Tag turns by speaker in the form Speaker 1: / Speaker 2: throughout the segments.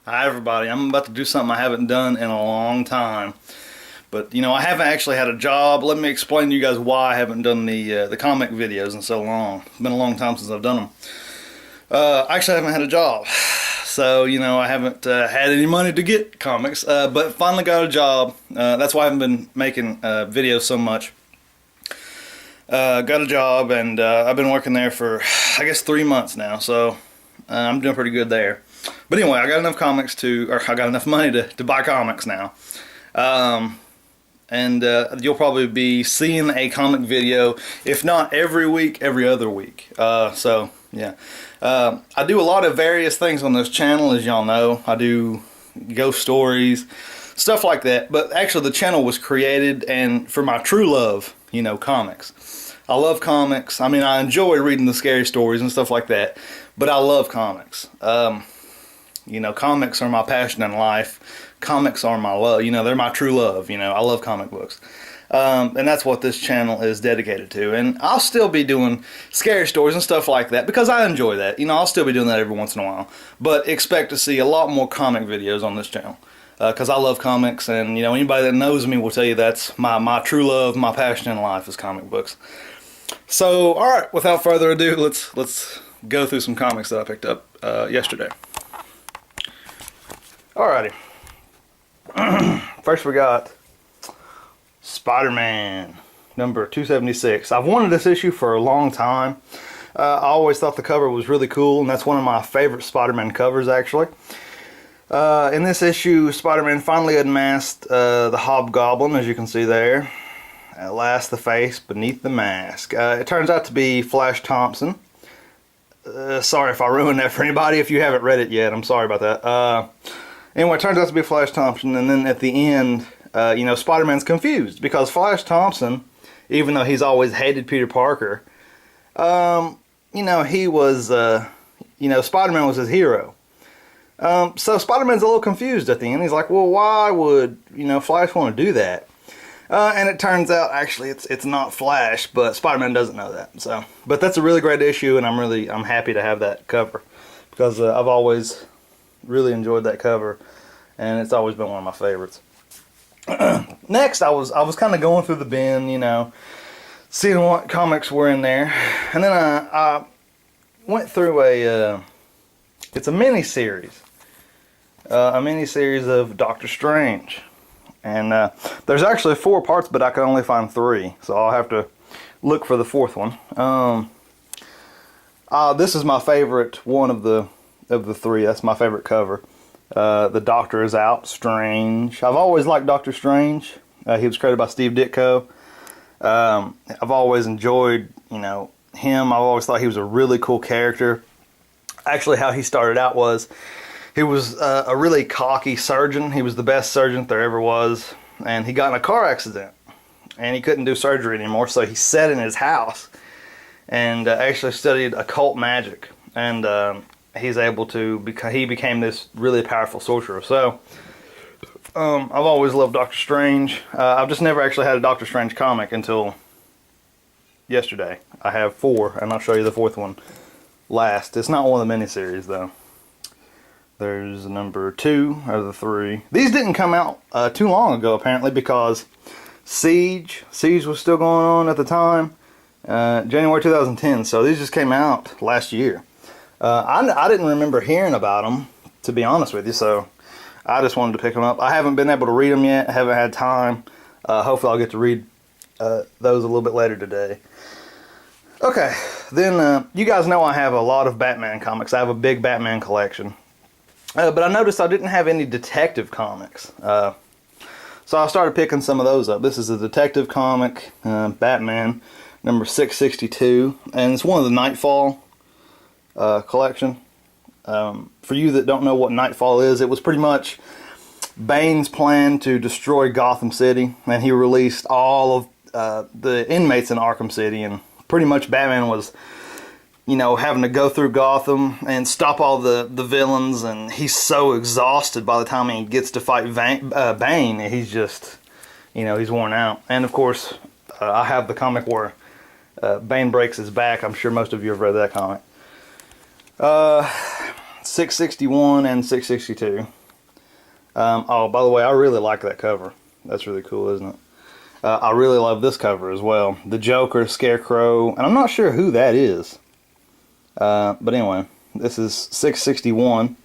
Speaker 1: Hi everybody, I'm about to do something I haven't done in a long time. But I haven't actually had a job. Let me explain to you guys why I haven't done the comic videos in so long. It's been a long time since I've done them. Actually, I haven't had a job. So, I haven't had any money to get comics, but finally got a job. That's why I haven't been making videos so much. Got a job and I've been working there for, I guess, 3 months now. So I'm doing pretty good there. But anyway, I got enough I got enough money to buy comics now. And you'll probably be seeing a comic video, if not every week, every other week. So, yeah. I do a lot of various things on this channel, as y'all know. I do ghost stories, stuff like that. But actually, the channel was created and for my true love, comics. I love comics. I mean, I enjoy reading the scary stories and stuff like that, but I love comics. Comics are my passion in life. Comics are my love. They're my true love. I love comic books. And that's what this channel is dedicated to. And I'll still be doing scary stories and stuff like that because I enjoy that. I'll still be doing that every once in a while. But expect to see a lot more comic videos on this channel because I love comics. And, anybody that knows me will tell you that's my true love, my passion in life is comic books. So, all right, without further ado, let's go through some comics that I picked up yesterday. Alrighty. First we got Spider-Man number 276. I've wanted this issue for a long time. I always thought the cover was really cool, and that's one of my favorite Spider-Man covers, actually. In this issue, Spider-Man finally unmasked the Hobgoblin, as you can see there. At last, the face beneath the mask. It turns out to be Flash Thompson. Sorry if I ruined that for anybody. If you haven't read it yet, I'm sorry about that. Anyway, it turns out to be Flash Thompson, and then at the end, Spider-Man's confused because Flash Thompson, even though he's always hated Peter Parker, he was, Spider-Man was his hero. So Spider-Man's a little confused at the end. He's like, well, why would, Flash want to do that? And it turns out, actually, it's not Flash, but Spider-Man doesn't know that. So, but that's a really great issue, and I'm happy to have that cover because I've always really enjoyed that cover, and it's always been one of my favorites. Next, I was kind of going through the bin, seeing what comics were in there, and then I went through it's a mini-series of Doctor Strange. And there's actually 4 parts, but I can only find 3, so I'll have to look for the 4th one. This is my favorite one of the 3. That's my favorite cover. The Doctor is out, Strange. I've always liked Doctor Strange. He was created by Steve Ditko. I've always enjoyed, him. I've always thought he was a really cool character. Actually, how he started out was he was a really cocky surgeon. He was the best surgeon there ever was. And he got in a car accident. And he couldn't do surgery anymore, so he sat in his house and actually studied occult magic. And he's able to, he became this really powerful sorcerer. So, I've always loved Doctor Strange. I've just never actually had a Doctor Strange comic until yesterday. I have 4, and I'll show you the 4th one last. It's not one of the miniseries, though. There's number 2 out of the 3. These didn't come out too long ago, apparently, because Siege was still going on at the time, January 2010. So these just came out last year. I didn't remember hearing about them, to be honest with you, so I just wanted to pick them up. I haven't been able to read them yet. I haven't had time. Hopefully I'll get to read those a little bit later today. Okay, then you guys know I have a lot of Batman comics. I have a big Batman collection. But I noticed I didn't have any detective comics. So I started picking some of those up. This is a detective comic, Batman, number 662. And it's one of the Nightfall collection. For you that don't know what Nightfall is, it was pretty much Bane's plan to destroy Gotham City. And he released all of the inmates in Arkham City. And pretty much Batman was, having to go through Gotham and stop all the villains, and he's so exhausted by the time he gets to fight Bane. He's just, he's worn out. And of course, I have the comic where Bane breaks his back. I'm sure most of you have read that comic. 661 and 662. Oh, by the way, I really like that cover. That's really cool, isn't it? I really love this cover as well. The Joker, Scarecrow, and I'm not sure who that is. But anyway, this is 661.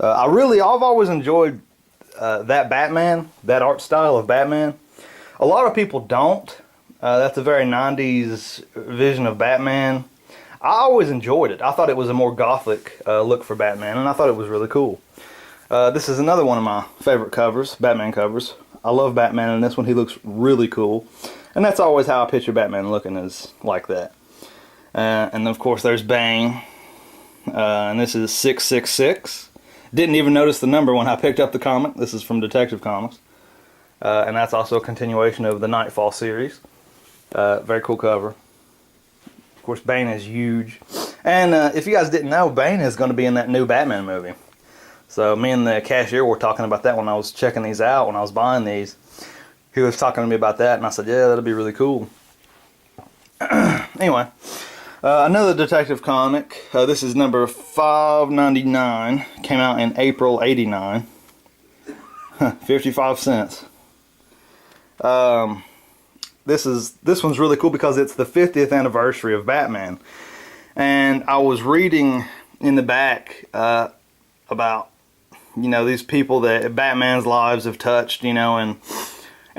Speaker 1: I've always enjoyed that Batman, that art style of Batman. A lot of people don't. That's a very 90s vision of Batman. I always enjoyed it. I thought it was a more gothic look for Batman, and I thought it was really cool. This is another one of my favorite covers, Batman covers. I love Batman in this one. He looks really cool. And that's always how I picture Batman looking, is like that. And of course there's Bane. And this is 666. Didn't even notice the number when I picked up the comic. This is from Detective Comics. And that's also a continuation of the Nightfall series. Very cool cover. Of course, Bane is huge. And if you guys didn't know, Bane is going to be in that new Batman movie. So me and the cashier were talking about that when I was checking these out, when I was buying these. He was talking to me about that, and I said, yeah, that'll be really cool. Anyway, another detective comic. This is number 599. Came out in April '89. 55 cents. This one's really cool because it's the 50th anniversary of Batman. And I was reading in the back about, you know, these people that Batman's lives have touched, you know, and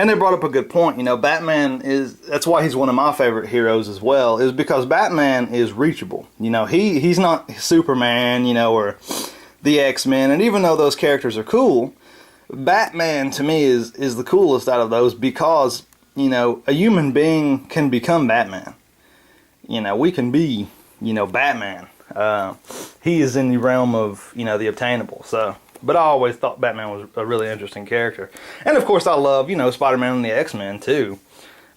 Speaker 1: they brought up a good point. You know, Batman that's why he's one of my favorite heroes as well, is because Batman is reachable. You know, he's not Superman, you know, or the X-Men, and even though those characters are cool, Batman to me is the coolest out of those because, you know, a human being can become Batman. You know, we can be, you know, Batman. He is in the realm of, you know, the obtainable. So, but I always thought Batman was a really interesting character. And of course I love, you know, Spider-Man and the X-Men too.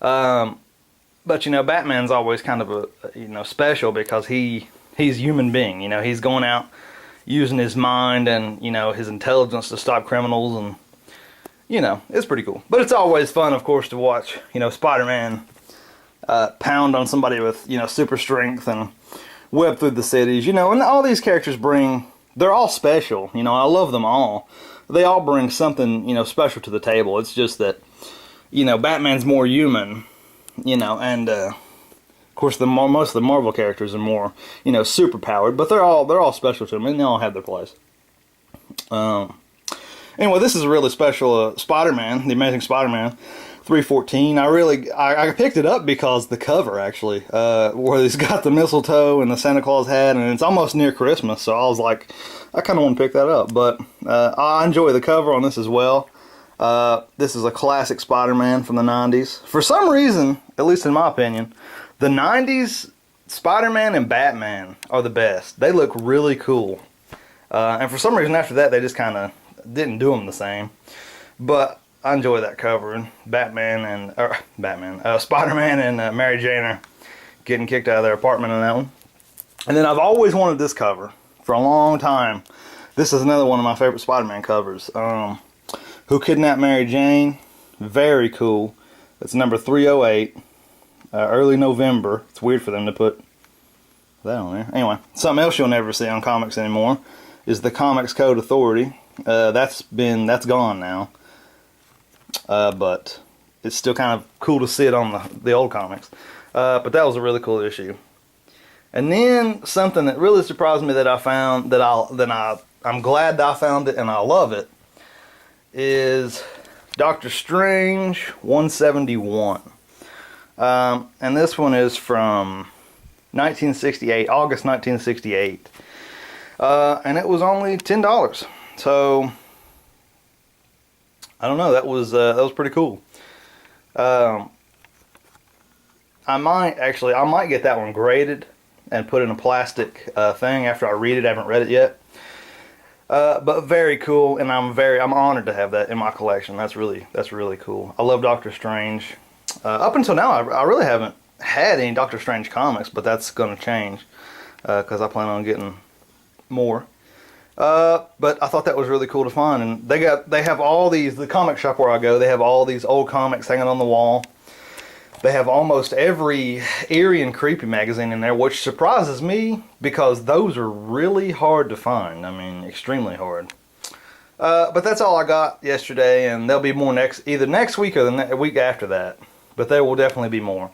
Speaker 1: But, you know, Batman's always kind of you know, special because he's a human being. You know, he's going out using his mind and, you know, his intelligence to stop criminals, and, you know, it's pretty cool. But it's always fun, of course, to watch, you know, Spider-Man pound on somebody with, you know, super strength and web through the cities, you know, and all these characters they're all special, you know, I love them all. They all bring something, you know, special to the table. It's just that, you know, Batman's more human, you know, and, of course, most of the Marvel characters are more, you know, super powered, but they're all special to them, and they all have their place. Anyway, this is a really special Spider-Man, the Amazing Spider-Man 314. I picked it up because the cover, actually, where he's got the mistletoe and the Santa Claus hat, and it's almost near Christmas, so I was like, I kind of want to pick that up. But I enjoy the cover on this as well. This is a classic Spider-Man from the 90s. For some reason, at least in my opinion, the 90s Spider-Man and Batman are the best. They look really cool. And for some reason after that, they just kind of didn't do them the same. But I enjoy that cover. And Spider-Man and Mary Jane are getting kicked out of their apartment in that one. And then I've always wanted this cover for a long time. This is another one of my favorite Spider-Man covers. Who Kidnapped Mary Jane? Very cool. It's number 308. Early November. It's weird for them to put that on there. Anyway, something else you'll never see on comics anymore is the Comics Code Authority. That's gone now. But it's still kind of cool to see it on the old comics. But that was a really cool issue. And then something that really surprised me that I found I'm glad that I found it and I love it is Doctor Strange 171. And this one is from 1968, August 1968. And it was only $10. So I don't know, that was pretty cool. I might get that one graded and put in a plastic thing after I read it. I haven't read it yet. But very cool, and I'm honored to have that in my collection. That's really cool. I love Doctor Strange. Up until now, I really haven't had any Doctor Strange comics, but that's going to change because I plan on getting more. But I thought that was really cool to find, and they have all these. The comic shop where I go, they have all these old comics hanging on the wall. They have almost every eerie and creepy magazine in there, which surprises me because those are really hard to find. I mean, extremely hard. But that's all I got yesterday, and there'll be more either next week or the week after that. But there will definitely be more.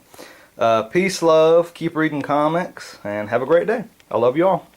Speaker 1: Peace, love, keep reading comics, and have a great day. I love you all.